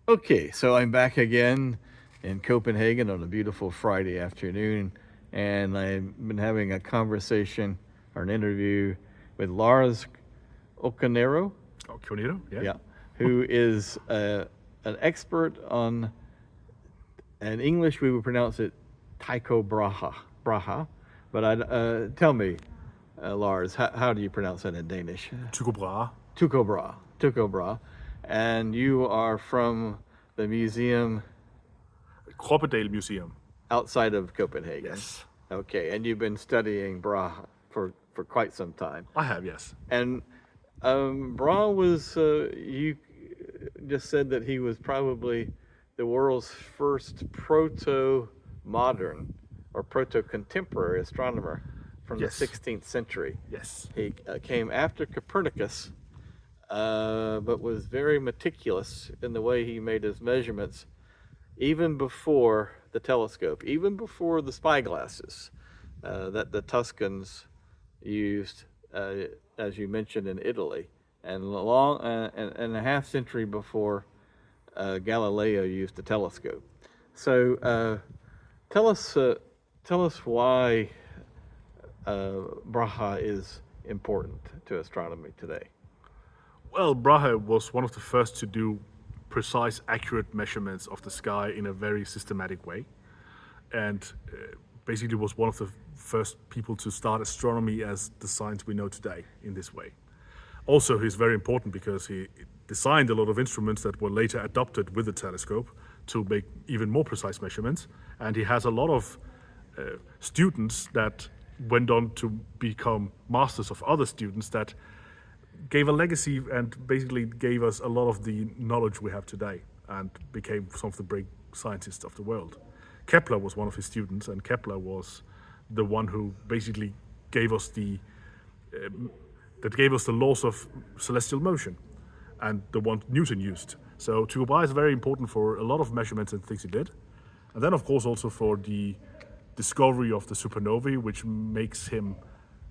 Okay, so I'm back again in Copenhagen on a beautiful Friday afternoon, and I've been having a conversation or an interview with Lars Occhionero, Occhionero, yeah. yeah, who is an expert on, in English we would pronounce it Tycho Brahe, but tell me, Lars, how do you pronounce that in Danish? Tycho Brahe. Tycho Brahe, and you are from the museum Kroppedal Museum. outside of Copenhagen. Yes. Okay, and you've been studying Brahe for quite some time. I have, yes. And Brahe was, you just said that he was probably the world's first proto-modern or proto-contemporary astronomer from Yes. the 16th century. Yes. He came after Copernicus, but was very meticulous in the way he made his measurements, even before the telescope, even before the spyglasses that the Tuscans used, as you mentioned, in Italy, and and a half century before Galileo used the telescope. So tell us, tell us why Brahe is important to astronomy today. Well, Brahe was one of the first to do precise, accurate measurements of the sky in a very systematic way, and basically was one of the first people to start astronomy as the science we know today in this way. Also, he's very important because he designed a lot of instruments that were later adopted with the telescope to make even more precise measurements, and he has a lot of students that went on to become masters of other students that gave a legacy and basically gave us a lot of the knowledge we have today and became some of the great scientists of the world. Kepler was one of his students, and Kepler was the one who basically gave us the laws of celestial motion, and the one Newton used. So Tycho Brahe is very important for a lot of measurements and things he did, and then of course also for the discovery of the supernovae,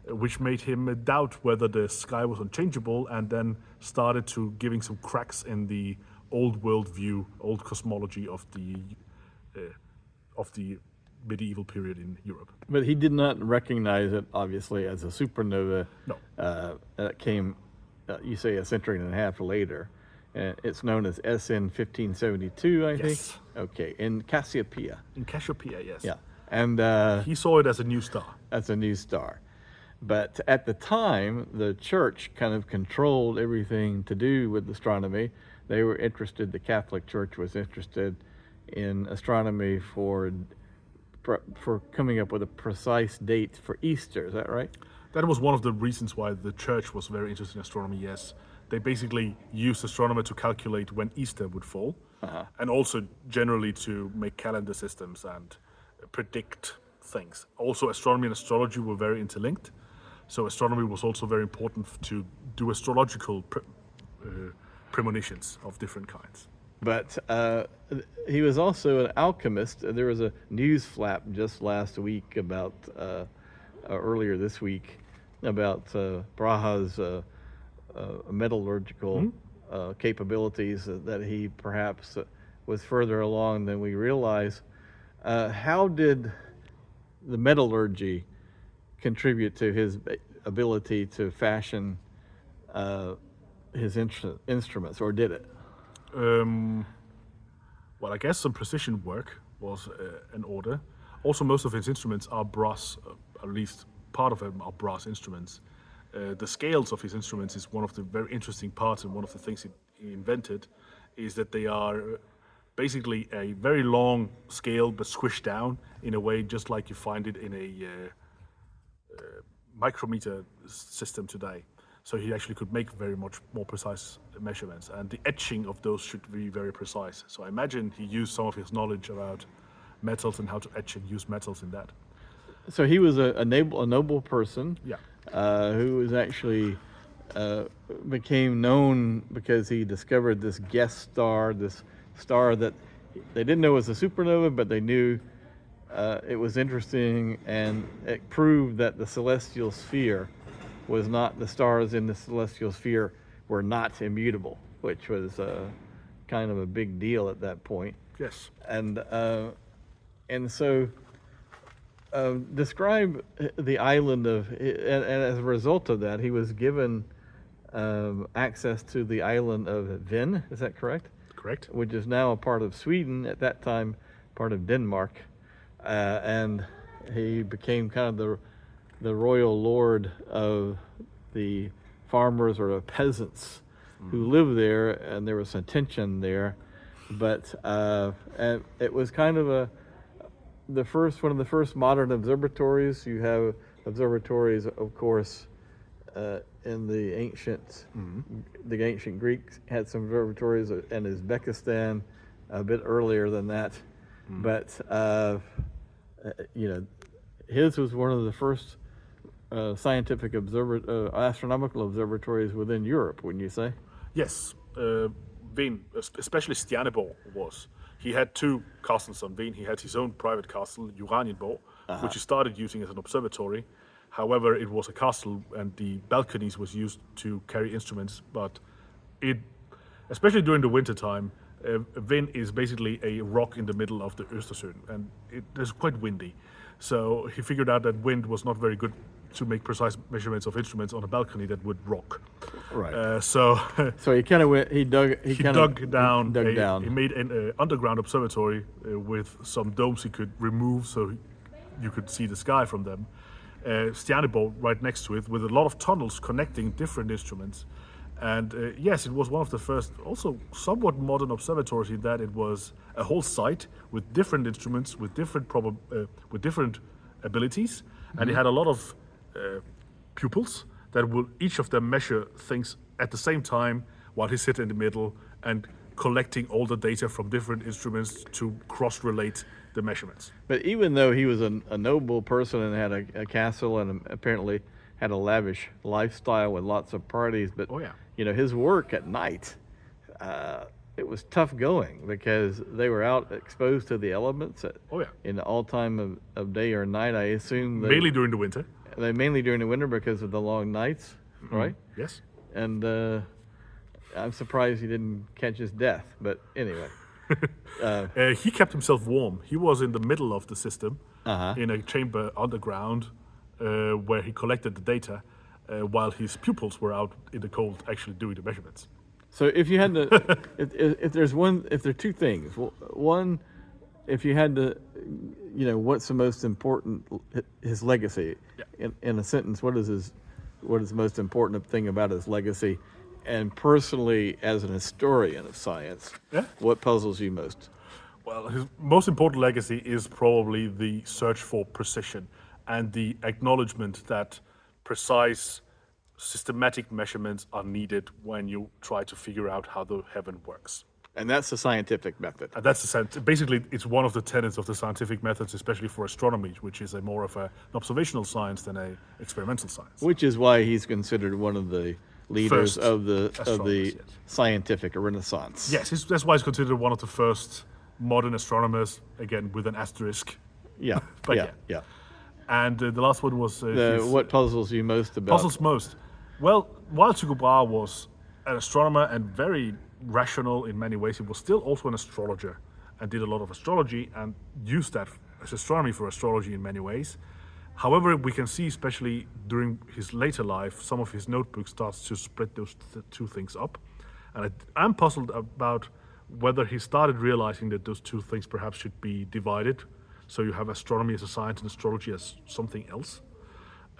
which made him doubt whether the sky was unchangeable, and then started to giving some cracks in the old world view, old cosmology of the medieval period in Europe. But he did not recognize it, obviously, as a supernova. No. That came, you say, a century and a half later. It's known as SN 1572, I think. Yes. Okay, in Cassiopeia. In Cassiopeia, yes. Yeah, and He saw it as a new star. as a new star. But at the time, the church kind of controlled everything to do with astronomy. They were interested, the Catholic Church was interested in astronomy for coming up with a precise date for Easter. Is that right? That was one of the reasons why the church was very interested in astronomy, yes. They basically used astronomy to calculate when Easter would fall, and also generally to make calendar systems and predict things. Also, astronomy and astrology were very interlinked, so astronomy was also very important to do astrological premonitions of different kinds. But he was also an alchemist. There was a news flap just last week about, earlier this week, about Brahe's metallurgical capabilities, that he perhaps was further along than we realize. How did the metallurgy contribute to his ability to fashion his instruments, or did it? Well, I guess some precision work was in order. Also, most of his instruments are brass, at least part of them are brass instruments. The scales of his instruments is one of the very interesting parts, and one of the things he invented is that they are basically a very long scale but squished down in a way just like you find it in a micrometer system today. So he actually could make very much more precise measurements, and the etching of those should be very precise. So I imagine he used some of his knowledge about metals and how to etch and use metals in that. So he was a noble person, Yeah. who was actually became known because he discovered this guest star, this star that they didn't know was a supernova, but they knew it was interesting, and it proved that the celestial sphere was not, the stars in the celestial sphere were not immutable, which was kind of a big deal at that point. Yes. And so describe the island of, and as a result of that, he was given access to the island of Ven, is that correct? Correct. Which is now a part of Sweden, at that time part of Denmark. And he became kind of the royal lord of the farmers or the peasants who lived there, and there was some tension there. But and it was kind of one of the first modern observatories. You have observatories, of course, in the ancient Greeks had some observatories in Uzbekistan a bit earlier than that. But his was one of the first scientific astronomical observatories within Europe, wouldn't you say? Yes. Ven, especially Stjerneborg, was. He had two castles on Ven. He had his own private castle, Uranienborg, which he started using as an observatory. However, it was a castle, and the balconies was used to carry instruments. But especially during the winter time, Ven is basically a rock in the middle of the Östersjön, and it is quite windy. So he figured out that wind was not very good to make precise measurements of instruments on a balcony that would rock. Right. So he kind of went. He dug down. He made an underground observatory with some domes he could remove, so you could see the sky from them. Stjerneborg right next to it, with a lot of tunnels connecting different instruments. And yes, it was one of the first, also somewhat modern observatories in that it was a whole site with different instruments, with different abilities, and it had a lot of pupils that will each of them measure things at the same time while he sit in the middle and collecting all the data from different instruments to cross-relate the measurements. But even though he was a noble person and had a castle and apparently had a lavish lifestyle with lots of parties, but his work at night, it was tough going because they were out exposed to the elements in all time of day or night. I assume mainly during the winter. Mainly during the winter because of the long nights, right? Yes. And I'm surprised he didn't catch his death, but anyway. He kept himself warm. He was in the middle of the system in a chamber underground where he collected the data while his pupils were out in the cold actually doing the measurements. So if you had to, if there are two things. One, if you had to, what's the most important, his legacy? Yeah. In a sentence, what is the most important thing about his legacy? And personally, as an historian of science, what puzzles you most? Well, his most important legacy is probably the search for precision and the acknowledgement that precise, systematic measurements are needed when you try to figure out how the heaven works. And that's the scientific method. And that's basically, it's one of the tenets of the scientific methods, especially for astronomy, which is more of an observational science than an experimental science. Which is why he's considered one of the leaders of the scientific Renaissance. Yes, that's why he's considered one of the first modern astronomers, again with an asterisk. Yeah, but yeah. And the last one was what puzzles you most about? Puzzles most. Well, while Tycho Brahe was an astronomer and very rational in many ways, he was still also an astrologer and did a lot of astrology and used that as astronomy for astrology in many ways. However, we can see, especially during his later life, some of his notebooks starts to split those two things up. And I'm puzzled about whether he started realizing that those two things perhaps should be divided. So you have astronomy as a science and astrology as something else,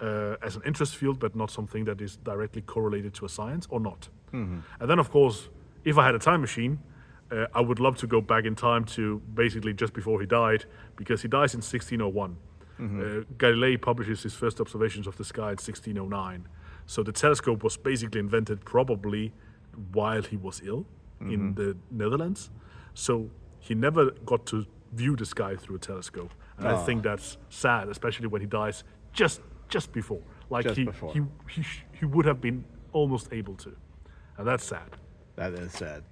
as an interest field, but not something that is directly correlated to a science or not. Mm-hmm. And then, of course, if I had a time machine, I would love to go back in time to basically just before he died, because he dies in 1601. Mm-hmm. Galilei publishes his first observations of the sky in 1609. So the telescope was basically invented probably while he was ill in the Netherlands. So he never got to view the sky through a telescope. And I think that's sad, especially when he dies just before. Like he would have been almost able to. And that's sad. That is sad.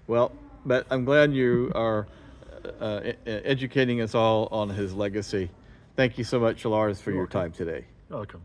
Well, but I'm glad you are educating us all on his legacy. Thank you so much, Lars, for your time today. You're welcome.